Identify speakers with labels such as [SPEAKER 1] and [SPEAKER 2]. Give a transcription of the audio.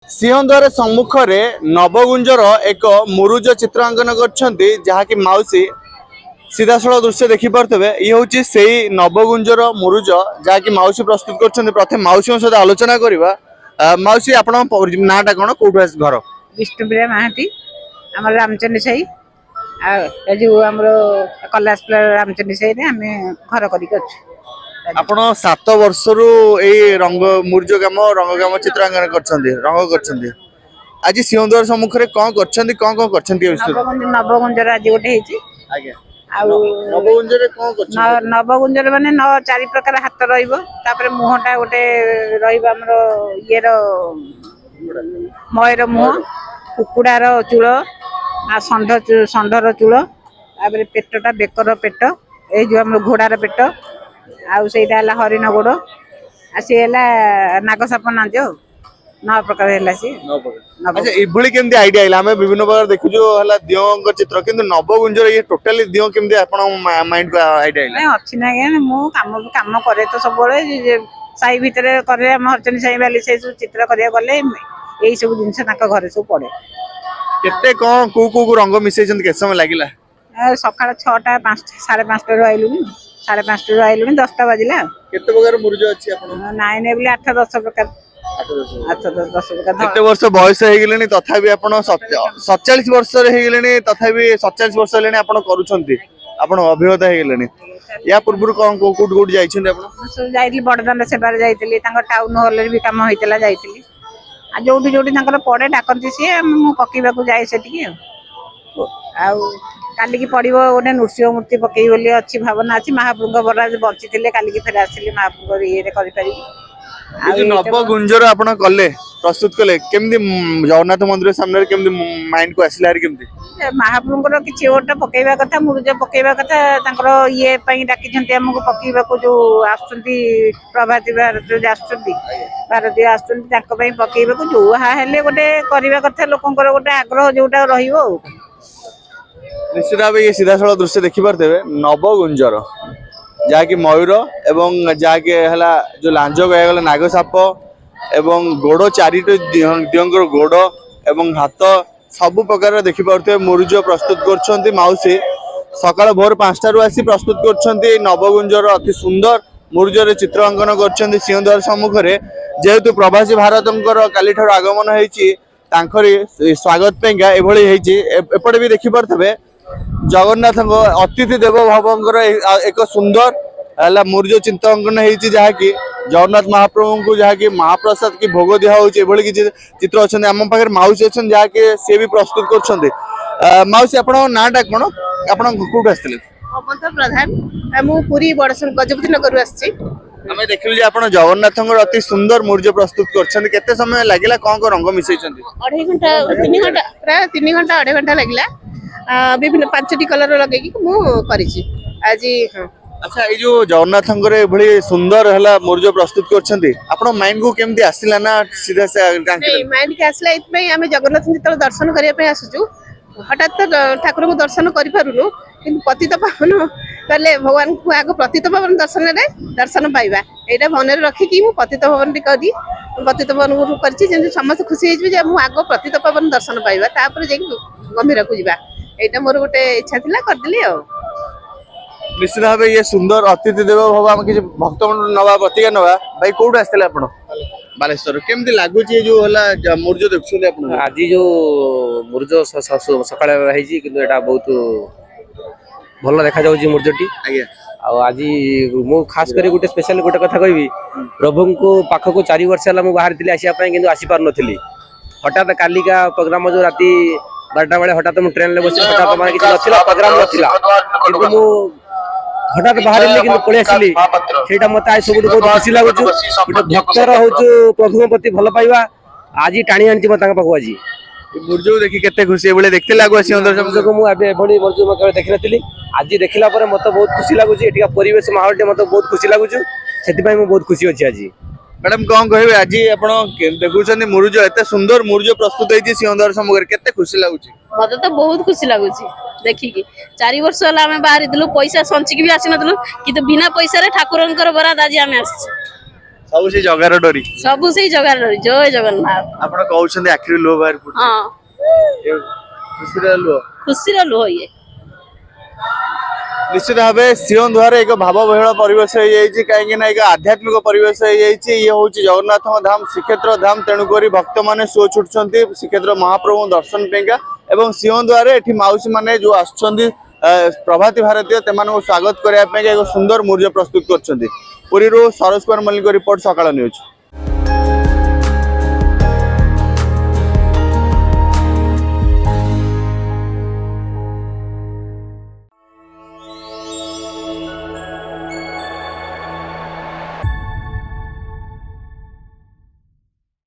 [SPEAKER 1] सिंहद्वार सम्मुखें नवगुंजर एक मुरुज चित्रांकन कर माउसी सीधासल दृश्य देखिपे ये हूँ से नवगुंजर मुरुज जहाँकि माउसी प्रस्तुत कर प्रथम माउसी सहित आलोचना करवा। माउसी आप नाटा कौन कौट घर
[SPEAKER 2] विष्णुप्रिया महाती आम रामचंद्र साई आम कलाश रामचंद्र साई आम घर कर
[SPEAKER 1] आपण 7 वर्ष रु रंग मुर्ज काम रंग काम चित्रांकन रंग कर आज सिंहद्वार सम्मुखें कौन
[SPEAKER 2] नवगुंजर आज गोटे नवगुंजर माने चारि प्रकार हाथ रही मुहटा गोटे रर मयर मुह कुकुड़ार चूल षंढर चूल पेटटा बेकर पेट ये जो आम घोड़ार पेट आईटा हरिण गोड़ सी नागसाप नांज 9 प्रकार है सी।
[SPEAKER 1] अच्छा इभली केमती आईडिया आइला हमें विभिन्न प्रकार देखुजो हला दियों चित्र किंतु नवगुंजर ये टोटली दियों केमती आपण माइंड को आईडिया आइला
[SPEAKER 2] नहीं अछि ना के मु काम करे तो सब बळे साई भीतर करे हम हरचनी साई वाली से चित्र करिया गले एई सब जिंस ताका घरे सब पड़े
[SPEAKER 1] केते कोन को रंग मिसेजन के समय लागिला
[SPEAKER 2] सकाळ 6टा 5 5:30 रो आइलुनी 5:30 रो आइलुनी 10टा बाजिला
[SPEAKER 1] केते प्रकार मुरुज अछि आपण
[SPEAKER 2] नाइ ने बोले 8 10 प्रकार 8 10 प्रकार
[SPEAKER 1] केते वर्ष बयस हे गेलेनी तथापि आपण 47 वर्ष रे हे गेलेनी तथापि 47 वर्ष लेनी आपण करूछंती आपण अभिज्ञता हे गेलेनी या पूर्व कोन कोट जाई छन आपण
[SPEAKER 2] जाइली बडदान सेबार जाइतली तांको टाउन हॉल रे भी काम होइतला जाइतली आ जोटी जोटी तांकर पड़े डाकंती सी मु पकीबा को जाय सेठी आ काली की पड़ो गोटे नृसिंह मूर्ति पकई बोली अच्छी भावना अच्छी महाप्रभु बराज बची थे काली की फेर आसिली महाप्रभु ये
[SPEAKER 1] नवगुंजर आपण कले प्रस्तुत कले केमदी जगन्नाथ मंदिर सामने केमदी माइंड को आसिला केमदी
[SPEAKER 2] महाप्रभुर किसी गोटे पकेवा कथा मुरुज पकेवा कथा तांकर ये पई डाकी छंती हमको पकेवा को जो आछंती प्रभाती भारत आछंती भारतीय आछंती तांको पई पकेवा को जो हा हेले गोटे करबा कथा लोकंकर गोटे आग्रह जोटा रहिबो।
[SPEAKER 1] निश्चित भाव ये सीधासल दृश्य देखिपे नवगुंजर जहाँकि मयूर एवं जहाँकि है जो लांज कह नागसाप एवं गोड़ चारिट दियों गोड़ एवं हाथ सबु प्रकार देखिपे मुरुज प्रस्तुत कर माउसी सकाळ भोर 5टारू आसी प्रस्तुत कर नवगुंजर अति सुंदर मुरुजर चित्र अंकन कर सिंहद्वार सम्मुखें जेहेतु प्रवासी भारत काली ठार आगमन होती स्वागत एपटे भी देखिपे जगन्नाथ अतिथि देव भवंकर एक सुंदर मुरुज चित्र अंकन होती जहाँकि जगन्नाथ महाप्रभु को जहाँकि महाप्रसाद की भोग दिया कि चित्र अच्छा आम पाखे माउसी अच्छा जहाँकि सी भी प्रस्तुत कर माउसी आप नाटा कौन आप कौट आसते
[SPEAKER 3] प्रधान मुरी बड़सन गजपति नगर
[SPEAKER 1] आम देखिलु आप जगन्नाथ अति सुंदर मुरुज प्रस्तुत कर समय लगे कौन रंग मिसई
[SPEAKER 3] 2.5 घंटा 3 घंटा प्राय 3 घंटा 2.5 घंटा लगला विभिन्न 5टी कलर लगे आज।
[SPEAKER 1] अच्छा ये जो जगन्नाथ भली सुंदर है मुरुज प्रस्तुत कर माइंड को केमती आसला ना सीधा से
[SPEAKER 3] माइंड के आसला इतमें आम जगन्नाथ जो दर्शन करने आसुचु हठात तो ठाकुर को दर्शन करूँ कि पतित पावन कले भगवान को आग पतित पावन दर्शन पाइबा यहाँ मन रखिकी मुझे पतित पावन टी पतित पावन कर समस्त खुशी हो आग पतित पावन दर्शन पाइबा गंभीर को जावा यहाँ मोर गोटे इच्छा थी करदेली आ
[SPEAKER 1] निश्चित भाव ये सुंदर अतिथि देव भव आम किसी भक्त नवा प्रतिज्ञा नवा भाई कौट आसते आप बालेश्वर केमती लगुच जो है मुरुज देखुं
[SPEAKER 4] आज जो मुरुज सकाल यहाँ बहुत भल देखा जाऊँगी मुरुजटी आज मु खास कर गोटे स्पेशल गोटे कथा कहबी प्रभु को पाख को 4 वर्ष है बाहरी आसापी कि आसीपार नी हठात कालिका प्रोग्राम जो राति 12टा बेले हठात मुझे ट्रेन बस हठात माने किसी ना प्रोग्राम नाला कि हठात बाहर कि पलि आसली से मत आज सब बहुत खुशी लगुच गोटे भक्तर हूँ प्रभु प्रति भल पाइबा आज टाणी आनी मत पाक आज
[SPEAKER 1] मुरुज देखी केते खुशी बोले देखते लागू
[SPEAKER 4] मुझे मुरुज देखी नी आज देखला मत बहुत खुशी लगुच परिवेश माहौल मत बहुत खुशी लगुच से बहुत खुशी अच्छी आज
[SPEAKER 1] मैडम कौन कहे आज आप देखुं मुरुज एत सुंदर मुरुज प्रस्तुत होती सिंहद्वार सम्मुखें केते खुशी लगुच
[SPEAKER 3] मत तो बहुत खुशी लगुच देखिकी 4 वर्ष है आम बाहरी पैसा संचिक भी आसी नु कि बिना पैसा ठाकुर बराद आज आम आस
[SPEAKER 1] ସବୁ ସେଇ ଜଗାର ଡୋରି।
[SPEAKER 5] ସବୁ ସେଇ ଜଗାର ଡୋରି। ଜୟ ଜଗନ୍ନାଥ।
[SPEAKER 1] ଆପଣ କହୁଛନ୍ତି ଆଖିରୁ ଲୁହ ବାହାରି ପଡୁଛି।
[SPEAKER 5] ହଁ
[SPEAKER 1] ଖୁସିରେ ଲୁହ।
[SPEAKER 5] ଖୁସିର ଲୁହ ଇଏ।
[SPEAKER 1] ନିଶ୍ଚିତ ଭାବେ ସିଂହଦ୍ୱାରରେ ଏକ ଭାବବହୁଳ ପରିବେଶ ହେଇଯାଇଛି, କାହିଁକି ନା ଏକ ଆଧ୍ୟାତ୍ମିକ ପରିବେଶ ହେଇଯାଇଛି। ଇଏ ହଉଛି ଜଗନ୍ନାଥଙ୍କ ଧାମ, ଶ୍ରୀକ୍ଷେତ୍ର ଧାମ, ତେଣୁକରି ଭକ୍ତମାନେ ସୁଅ ଛୁଟୁଛନ୍ତି ଶ୍ରୀକ୍ଷେତ୍ର ମହାପ୍ରଭୁଙ୍କ ଦର୍ଶନ ପାଇଁକା। ଏବଂ ସିଂହଦ୍ୱାରରେ ଏଠି ମାଉସୀ ମାନେ ଯୋଉ ଆସୁଛନ୍ତି ପ୍ରଭାତୀ ଭାରତୀୟ, ସେମାନଙ୍କୁ ସ୍ୱାଗତ କରିବା ପାଇଁ ଏକ ସୁନ୍ଦର ମୁର୍ଯ୍ୟ ପ୍ରସ୍ତୁତ କରୁଛନ୍ତି। ପୁରୀରୁ ସରୋଜ କୁମାର ମଲ୍ଲିକ ରିପୋର୍ଟ, ସକାଳ ନ୍ୟୁଜ।